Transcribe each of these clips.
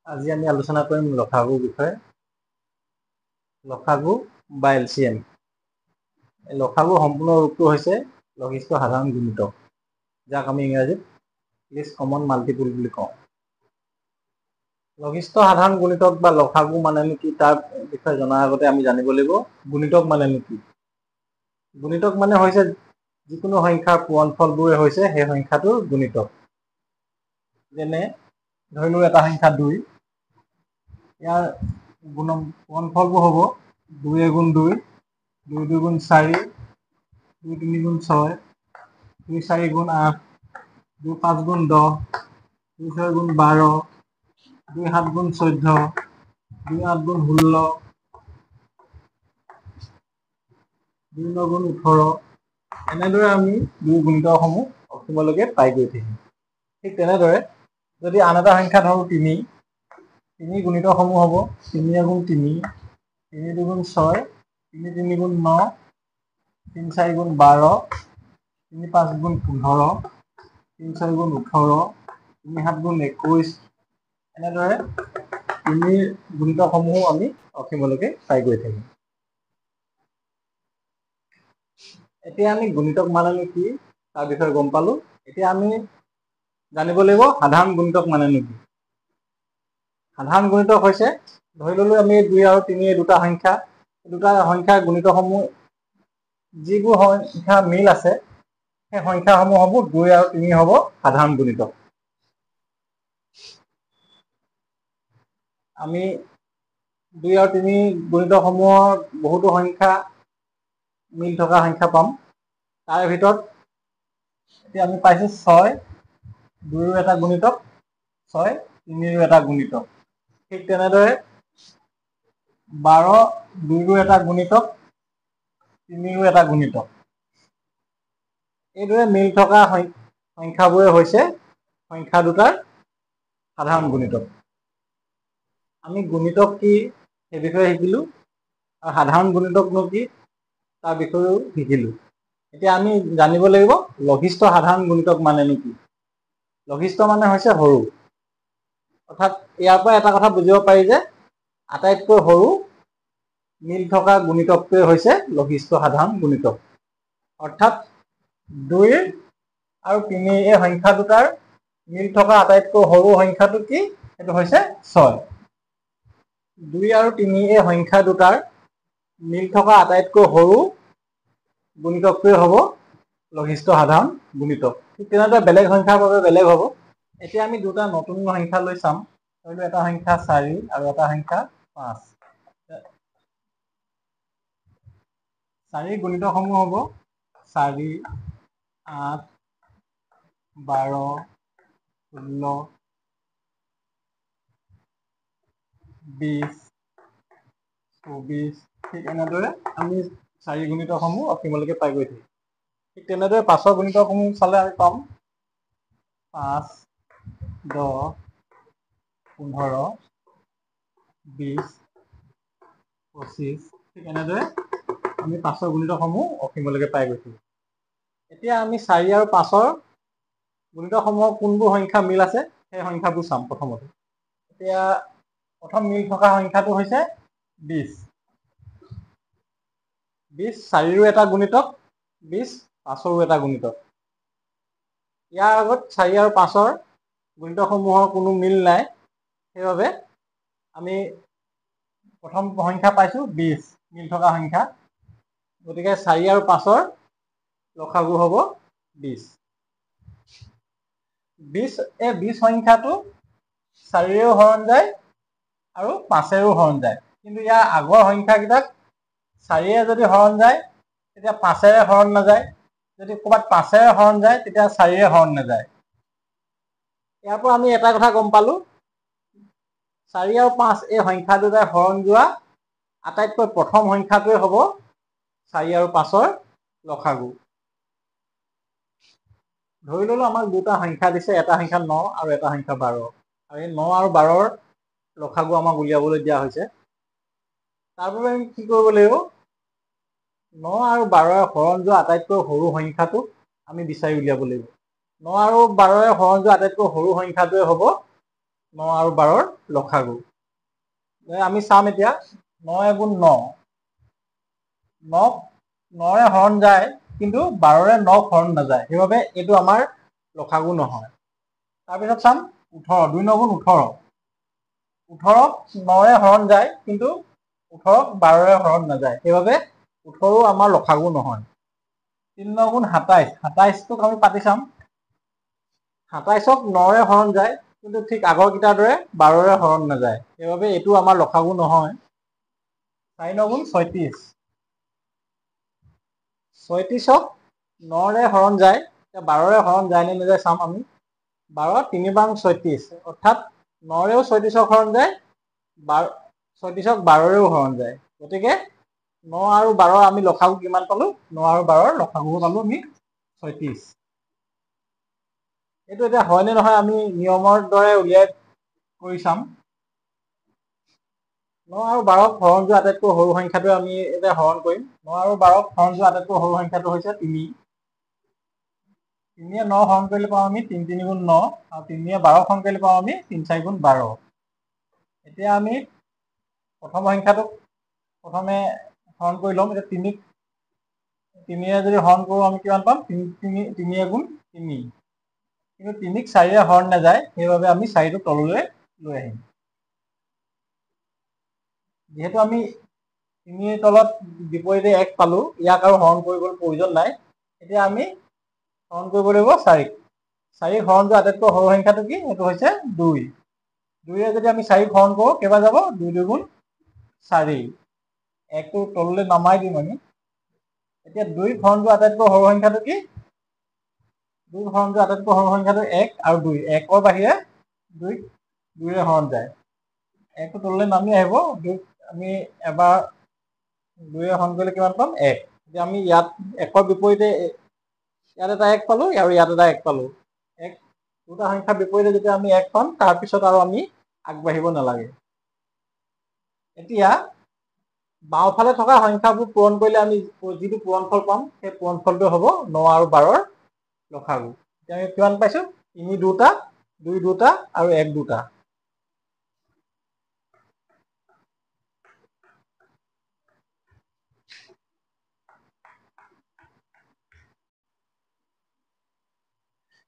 আজি আমি আলোচনা কৰিম লসাগুৰ বিষয়ে। লসাগু বা এলচিএম। লসাগুৰ সম্পূৰ্ণ ৰূপটো হৈছে লঘিষ্ঠ সাধাৰণ গুণিতক, যাক আমি ইংৰাজীত লিষ্ট কমন মাল্টিপুল বুলি কওঁ। লঘিষ্ঠ সাধাৰণ গুণিতক বা লসাগু মানেনো কি, তাৰ বিষয়ে জনাৰ আগতে আমি জানিব লাগিব গুণিতক মানেনো কি। গুণিতক মানে হৈছে যিকোনো সংখ্যাৰ পূৰণফলবোৰে হৈছে সেই সংখ্যাটোৰ গুণিতক। যেনে ধৰিলো এটা সংখ্যা 2, ইয়াৰ পূৰণফলবোৰ হ'ব 2 × 2, 2 × 2 = 4, 2 × 3 = 6, 2 × 4 = 8, 2 × 5 = 10, 2 × 6 = 12, 2 × 7 = 14, 2 × 8 = 16, 2 × 9 = 18। এনেদৰে আমি দুই গুণিতকসমূহ অসীমলৈকে পাই গৈ থাকিম। ঠিক তেনেদৰে যদি আন এটা সংখ্যা ধৰো 3, 3 গুণিতকসমূহ হ'ব 3 × 3, 3 × 2 = 6, 3 × 3 = 9, 3 × 4 = 12, 3 × 5 = 15, 3 × 6 = 18, 3 × 7 = 21। এনেদৰে 3 গুণিতকসমূহো আমি অসীমলৈকে পাই গৈ থাকিম। এতিয়া আমি গুণিতক মানেনো কি তাৰ বিষয়ে গম পালো। এতিয়া আমি জানিব লাগিব সাধাৰণ গুণিতক মানেনো কি। সাধাৰণ গুণিতক হৈছে, ধৰি ললো আমি 2 আৰু 3 এই দুটা সংখ্যাৰ গুণিতকসমূহ যিবোৰ সংখ্যা মিল আছে সেই সংখ্যাসমূহ হ'ব 2 আৰু 3 হ'ব সাধাৰণ গুণিতক। আমি 2 আৰু 3 গুণিতকসমূহৰ বহুতো সংখ্যা মিল থকা সংখ্যা পাম। তাৰ ভিতৰত এতিয়া আমি পাইছো 6 2ৰো এটা গুণিতক, 6 3ৰো এটা গুণিতক। ঠিক তেনেদৰে 12 2ৰো এটা গুণিতক, 3ৰো এটা গুণিতক। এইদৰে মিল থকা সংখ্যাবোৰে হৈছে সংখ্যা দুটাৰ সাধাৰণ গুণিতক। আমি গুণিতক কি সেই বিষয়ে শিকিলো, আৰু সাধাৰণ গুণিতকনো কি তাৰ বিষয়েও শিকিলো। এতিয়া আমি জানিব লাগিব লঘিষ্ঠ সাধাৰণ গুণিতক মানেনো কি। লঘিষ্ঠ মানে হৈছে সৰু, অৰ্থাৎ ইয়াৰ পৰা এটা কথা বুজিব পাৰি যে আটাইতকৈ সৰু মিল থকা গুণিতকটোৱে হৈছে লঘিষ্ঠ সাধাৰণ গুণিতক। অৰ্থাৎ 2 আৰু 3 এই সংখ্যা দুটাৰ মিল থকা আটাইতকৈ সৰু সংখ্যাটো কি, সেইটো হৈছে 6। 2 আৰু 3 এই সংখ্যা দুটাৰ মিল থকা আটাইতকৈ সৰু গুণিতকটোৱে হ'ব লঘিষ্ঠ সাধাৰণ গুণিতক। ঠিক তেনেদৰে বেলেগ সংখ্যাৰ বাবে বেলেগ হ'ব। এতিয়া আমি দুটা নতুন সংখ্যা লৈ চাম। ধৰি লও এটা সংখ্যা 4 আৰু এটা সংখ্যা 5। 4 গুণিতকসমূহ হ'ব 4, 8, 12, 16, 20, 24। ঠিক এনেদৰে আমি 4 গুণিতকসমূহ অসীমলৈকে পাই গৈ থাকিম। ঠিক তেনেদৰে 5ৰ গুণিতকসমূহ চালে আমি পাম 5, 10, 15, 20, 25। ঠিক এনেদৰে আমি 5ৰ গুণিতকসমূহ অসীমলৈকে পাই গৈছো। এতিয়া আমি 4 আৰু 5ৰ গুণিতকসমূহৰ কোনবোৰ সংখ্যা মিল আছে সেই সংখ্যাবোৰ চাম। প্ৰথমতে এতিয়া প্ৰথম মিল থকা সংখ্যাটো হৈছে 20। 20 4ৰো এটা গুণিতক, 20 5ৰো এটা গুণিতক। ইয়াৰ আগত 4 আৰু 5ৰ গুণিতকসমূহৰ কোনো মিল নাই, সেইবাবে আমি প্ৰথম সংখ্যা পাইছো 20 মিল থকা সংখ্যা। গতিকে 4 আৰু 5ৰ লসাগু হ'ব 20। 20 সংখ্যাটো 4ৰেও হৰণ যায় আৰু 5ৰেও হৰণ যায়। কিন্তু ইয়াৰ আগৰ সংখ্যাকেইটাক 4ৰে যদি হৰণ যায় তেতিয়া 5ৰে হৰণ নাযায়, যদি ক'ৰবাত 5ৰে হৰণ যায় তেতিয়া 4ৰে হৰণ নাযায়। ইয়াৰ পৰা আমি এটা কথা গম পালো, 4 আৰু 5 এই সংখ্যা দুটাই হৰণ যোৱা আটাইতকৈ প্ৰথম সংখ্যাটোৱে হ'ব 4 আৰু 5ৰ লসাগু। ধৰি ললো আমাক দুটা সংখ্যা দিছে, এটা সংখ্যা 9 আৰু এটা সংখ্যা 12, আৰু এই 9 আৰু 12ৰ লসাগু আমাক উলিয়াবলৈ দিয়া হৈছে। তাৰ বাবে আমি কি কৰিব লাগিব, 9 আৰু 12ৰে হৰণ যোৱা আটাইতকৈ সৰু সংখ্যাটো আমি বিচাৰি উলিয়াব লাগিব। 9 আৰু 12ৰে হৰণ যোৱা আটাইতকৈ সৰু সংখ্যাটোৱে হ'ব 9 আৰু 12ৰ লসাগু। আমি চাম এতিয়া 9 গুণ 9, 9ৰে হৰণ যায় কিন্তু 12ৰে 9 হৰণ নাযায়, সেইবাবে এইটো আমাৰ লসাগু নহয়। তাৰপিছত চাম 18, 2 9 গুণ 18, 18ক 9ৰে হৰণ যায় কিন্তু 18ক 12ৰে হৰণ নাযায়, সেইবাবে 18ও আমাৰ লসাগু নহয়। 3 9 গুণ 27, 27টোক আমি পাতি চাম। 27ক 9ৰে হৰণ যায় কিন্তু ঠিক আগৰ কেইটাৰ দৰে 12ৰে হৰণ নাযায়, সেইবাবে এইটো আমাৰ লসাগু নহয়। 4 9 গুণ 36, 36ক 9ৰে হৰণ যায়, 12ৰে হৰণ যায় নে নাযায় চাম আমি। 12 3 বাং 36, অৰ্থাৎ 9ৰেও 36ক হৰণ যায়, 36ক 12ৰেও হৰণ যায়। গতিকে 9 আৰু 12 আমি লসাগু কিমান পালো? 9 আৰু 12ৰ লসাগু পালো আমি 36। এইটো এতিয়া হয় নে নহয় আমি নিয়মৰ দৰে উলিয়াই কৰি চাম। 9 আৰু 12ক হৰণ যোৱা আটাইতকৈ সৰু সংখ্যাটো আমি এতিয়া হৰণ কৰিম। 9 আৰু 12ক হৰণ যোৱা আটাইতকৈ সৰু সংখ্যাটো হৈছে 3। 3য়ে 9 হৰণ কৰিলে পাওঁ আমি 3 3 গুণ 9, আৰু 3য়ে 12 হৰণ কৰিলে পাওঁ আমি 3 4 গুণ 12। এতিয়া আমি প্ৰথম সংখ্যাটোক প্ৰথমে হৰণ কৰি ল'ম। এতিয়া 3ৰে যদি হৰণ কৰোঁ আমি কিমান পাম? 3 গুণ 3, কিন্তু 3ক 4ৰে হৰণ নাযায়, সেইবাবে আমি 4টো তললৈ লৈ আহিম। যিহেতু আমি 3ৰ তলত বিপৰীতে 1 পালো, ইয়াক আৰু হৰণ কৰিবলৈ প্ৰয়োজন নাই। এতিয়া আমি হৰণ কৰিব লাগিব 4ক। 4ক হৰণ যোৱা আটাইতকৈ সৰু সংখ্যাটো কি? সেইটো হৈছে 2। 2ৰে যদি আমি 4ক হৰণ কৰোঁ কেইবাৰ যাব? 2 2 গুণ 4। 1টো তললৈ নমাই দিম আমি। এতিয়া 2ক হৰণ যোৱা আটাইতকৈ সৰু সংখ্যাটো কি? 2ক হৰণ যোৱা আটাইতকৈ সৰু সংখ্যাটো 1 আৰু 2। 1ৰ বাহিৰে 2ক 2ৰে হৰণ যায়। 1টো তললৈ নামি আহিব। 2ক আমি এবাৰ 2ৰে হৰণ কৰিলে কিমান পাম? 1। এতিয়া আমি ইয়াত 1ৰ বিপৰীতে ইয়াত এটা 1 পালো আৰু ইয়াত এটা 1 পালো। দুটা সংখ্যাৰ বিপৰীতে যেতিয়া আমি 1 পাম, তাৰপিছত আৰু আমি আগবাঢ়িব নালাগে। এতিয়া বাওঁফালে থকা সংখ্যাবোৰ পূৰণ কৰিলে আমি যিটো পূৰণফল পাম, সেই পূৰণফলটো হ'ব 9 আৰু 12ৰ লসাগু। এতিয়া আমি কিমান পাইছো? 3 2টা, 2 2টা আৰু 1 2টা।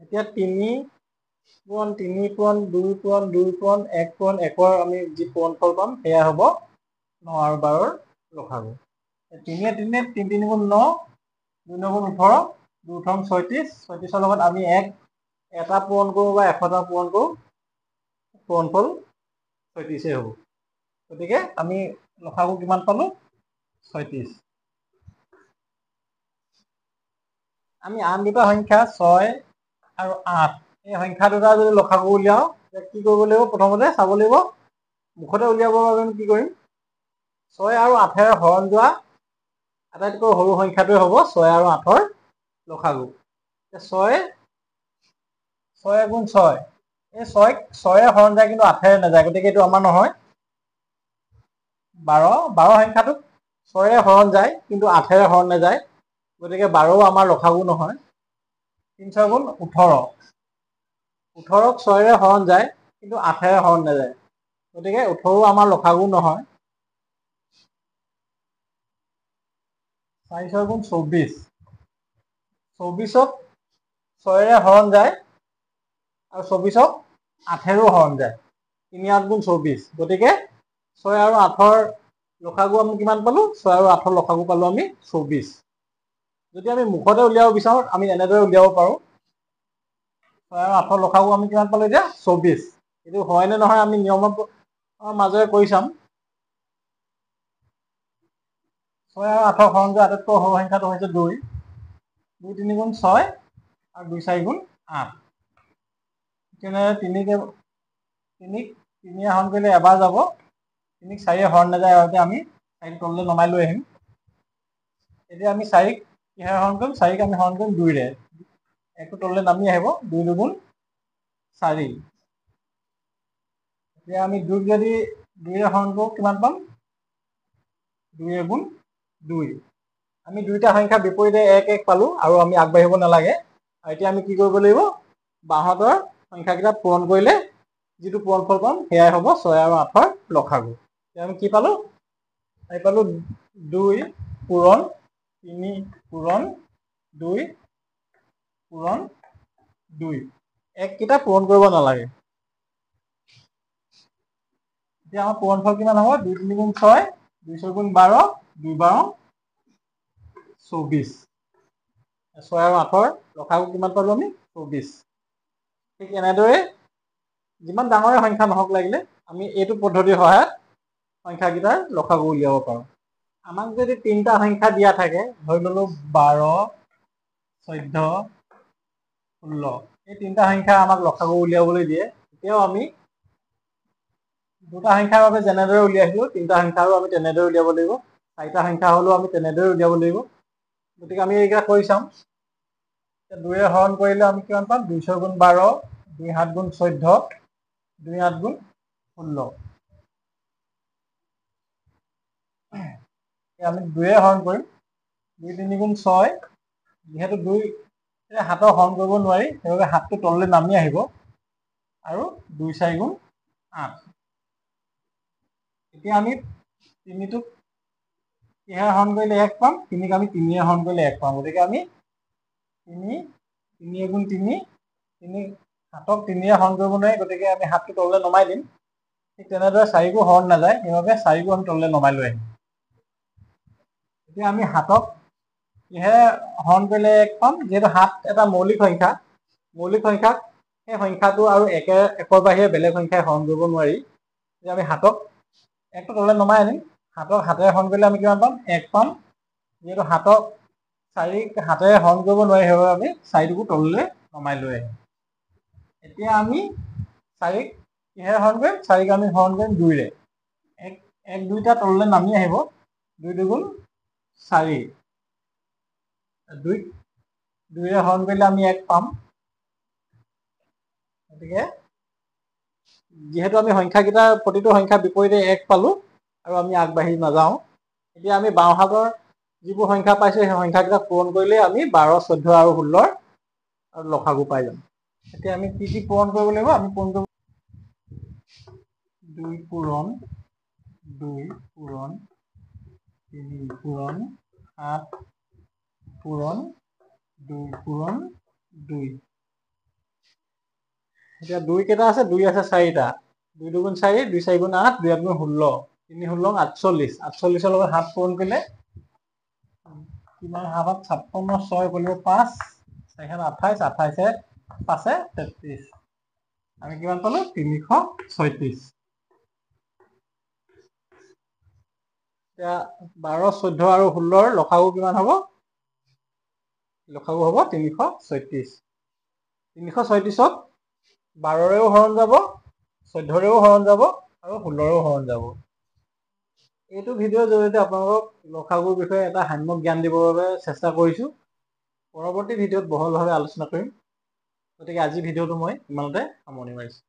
এতিয়া 3 পূৰণ 3 পূৰণ 2 পূৰণ 2 পূৰণ 1 পূৰণ 1ৰ আমি যি পূৰণফল পাম, সেয়া হ'ব 9 আৰু 12ৰ লসাগু। 3 3 3 3 গুণ 9, 2 9 গুণ 18, 2 8 36, 36ৰ লগত আমি এটা পূৰণ কৰোঁ বা 100টা পূৰণ কৰোঁ, পূৰণফল 36 হ'ব। গতিকে আমি লসাগু কিমান পালো? 36। আমি আন দুটা সংখ্যা 6 আৰু 8, এই সংখ্যা দুটা যদি লসাগু উলিয়াও, কি কৰিব লাগিব? প্ৰথমতে চাব লাগিব মুখতে উলিয়াবৰ বাবে আমি কি কৰিম? 6 আৰু 8ৰে হৰণ যোৱা আটাইতকৈ সৰু সংখ্যাটোৱে হ'ব 6 আৰু 8ৰ লসাগু। 6 গুণ 6, এই 6ক 6ৰে হৰণ যায় কিন্তু 8ৰে নাযায়, গতিকে এইটো আমাৰ নহয়। 12 সংখ্যাটোক 6ৰে হৰণ যায় কিন্তু 8ৰে হৰণ নাযায়, গতিকে 12ও আমাৰ লসাগু নহয়। 3 6 গুণ 18, 18ক 6ৰে হৰণ যায় কিন্তু 8ৰে হৰণ নাযায়, গতিকে 18ও আমাৰ লসাগু নহয়। 4 6 গুণ 24, 24ক 6ৰে হৰণ যায় আৰু 24ক 8ৰেও হৰণ যায়। 3 8 গুণ 24, গতিকে 6 আৰু 8ৰ লসাগু আমি কিমান পালো? 6 আৰু 8ৰ লসাগু পালো আমি 24। যদি আমি মুখতে উলিয়াব বিচাৰো, আমি এনেদৰে উলিয়াব পাৰো। 6 আৰু 8ৰ লসাগু আমি কিমান পালো এতিয়া? 24। এইটো হয় নে নহয় আমি নিয়মৰ মাজেৰে কৰি চাম। 6 আৰু 8ৰ হৰণ যোৱা আটাইতকৈ সৰু সংখ্যাটো হৈছে 2। 2 3 গুণ 6 আৰু 2 4 গুণ 8। তেনেদৰে 3ৰে হৰণ কৰিলে এবাৰ যাব, 3ক 4ৰে হৰণ নাযায়, আৰু আমি 4ক তললৈ নমাই লৈ আহিম। এতিয়া আমি 4ক কিহেৰে হৰণ কৰিম? 4ক আমি হৰণ কৰিম 2ৰে। 1টো তললৈ নামি আহিব, 2 2 গুণ 4। এতিয়া আমি 2ক যদি 2ৰে হৰণ কৰোঁ কিমান পাম? 2 গুণ 2। আমি দুইটা সংখ্যা বিপৰীতে 1 1 পালো আৰু আমি আগবাঢ়িব নালাগে। এতিয়া আমি কি কৰিব লাগিব? বাওঁহাতৰ সংখ্যাকেইটা পূৰণ কৰিলে যিটো পূৰণফল পাম সেয়াই হ'ব 6 আৰু 8ৰ লসাগু। এতিয়া আমি কি পালো? আমি পালো 2 পূৰণ 3 পূৰণ 2 পূৰণ 2। এককেইটা পূৰণ কৰিব নালাগে। এতিয়া আমাৰ পূৰণফল কিমান হ'ব? 2 3 গুণ 6, 2 6 গুণ 12, 2 12 24। 6 আৰু 8ৰ লসাগু কিমান পালো আমি? 24। ঠিক এনেদৰে যিমান ডাঙৰে সংখ্যা নহওক লাগিলে আমি এইটো পদ্ধতিৰ সহায়ত সংখ্যাকেইটাৰ লসাগু উলিয়াব পাৰোঁ। আমাক যদি 3টা সংখ্যা দিয়া থাকে, ধৰি ললো 12, 14, 16, এই 3টা সংখ্যা আমাক লসাগু উলিয়াবলৈ দিয়ে, তেতিয়াও আমি 2টা সংখ্যাৰ বাবে যেনেদৰে উলিয়াইছিলো 3টা সংখ্যাৰো আমি তেনেদৰে উলিয়াব লাগিব। 4টা সংখ্যা হলেও আমি তেনেদৰে উলিয়াব লাগিব। গতিকে আমি এইকেইটা কৰি চাম। 2ৰে হৰণ কৰিলে আমি কিমান পাম? 2 6 গুণ 12, 2 7 গুণ 14, 2 8 গুণ 16। আমি 2ৰে হৰণ কৰিম। 2 3 গুণ 6, যিহেতু 2 7ক হৰণ কৰিব নোৱাৰি, সেইবাবে 7টো তললৈ নামি আহিব আৰু 2 4 গুণ 8। এতিয়া আমি 3টোক কিহেৰে হৰণ কৰিলে 1 পাম? 3ক আমি 3ৰে হৰণ কৰিলে 1 পাম। গতিকে আমি 3 3 গুণ 3, 7ক 3ৰে হৰণ কৰিব নোৱাৰি, গতিকে আমি 7টো তললৈ নমাই দিম। ঠিক তেনেদৰে 4কো হৰণ নাযায়, সেইবাবে 4কো আমি তললৈ নমাই লৈ আহিম। এতিয়া আমি 7ক কিহেৰে হৰণ কৰিলে 1 পাম? যিহেতু 7 এটা মৌলিক সংখ্যা, মৌলিক সংখ্যাক সেই সংখ্যাটো আৰু 1ৰ বাহিৰে বেলেগ সংখ্যাই হৰণ কৰিব নোৱাৰি। এতিয়া আমি 7ক 1টো তললৈ নমাই আনিম। 7ক 7ৰে হৰণ কৰিলে আমি কিমান পাম? 1 পাম। যিহেতু 7ক 4ক 7ৰে হৰণ কৰিব নোৱাৰি, সেইবাবে আমি 4টোকো তললৈ নমাই লৈ আহিম। এতিয়া আমি 4ক কিহেৰে হৰণ কৰিম? 4ক আমি হৰণ কৰিম 2ৰে। 1 2টা তললৈ নামি আহিব। 2 2 গুণ 4। 2ৰে হৰণ কৰিলে আমি 1 পাম। গতিকে যিহেতু আমি সংখ্যাকেইটাৰ প্ৰতিটো সংখ্যা বিপৰীতে 1 পালো আৰু আমি আগবাঢ়ি নাযাওঁ, এতিয়া আমি বাওঁহাতৰ যিবোৰ সংখ্যা পাইছো সেই সংখ্যাকেইটা পূৰণ কৰিলেই আমি 12, 14 আৰু 16ৰ লসাগু পাই যাম। এতিয়া আমি কি কি পূৰণ কৰিব লাগিব? আমি পূৰণ কৰিব 2 পূৰণ 2 পূৰণ 3 পূৰণ 8 পূৰণ 2 পূৰণ 2। এতিয়া 2 কেইটা আছে? 2 আছে 4টা। 2 2 গুণ 4, 2 4 গুণ 8, 2 8 গুণ 16, 3 16 48। 48ৰ লগত 7 পূৰণ কৰিলে কিমান? 7 56, 6 কৰিব 5, 4 28, 28 5 33। আমি কিমান পালো? 336। এতিয়া 12, 14 আৰু 16ৰ লসাগু কিমান হ'ব? লসাগু হ'ব 336। 336ক 12ৰেও হৰণ যাব, 14ৰেও হৰণ যাব আৰু 16ৰেও হৰণ যাব। এইটো ভিডিঅ'ৰ জৰিয়তে আপোনালোকক লসাগুৰ বিষয়ে এটা সাম্যক জ্ঞান দিবৰ বাবে চেষ্টা কৰিছো। পৰৱৰ্তী ভিডিঅ'ত বহলভাৱে আলোচনা কৰিম। গতিকে আজি ভিডিঅ'টো মই ইমানতে সামৰণি মাৰিছো।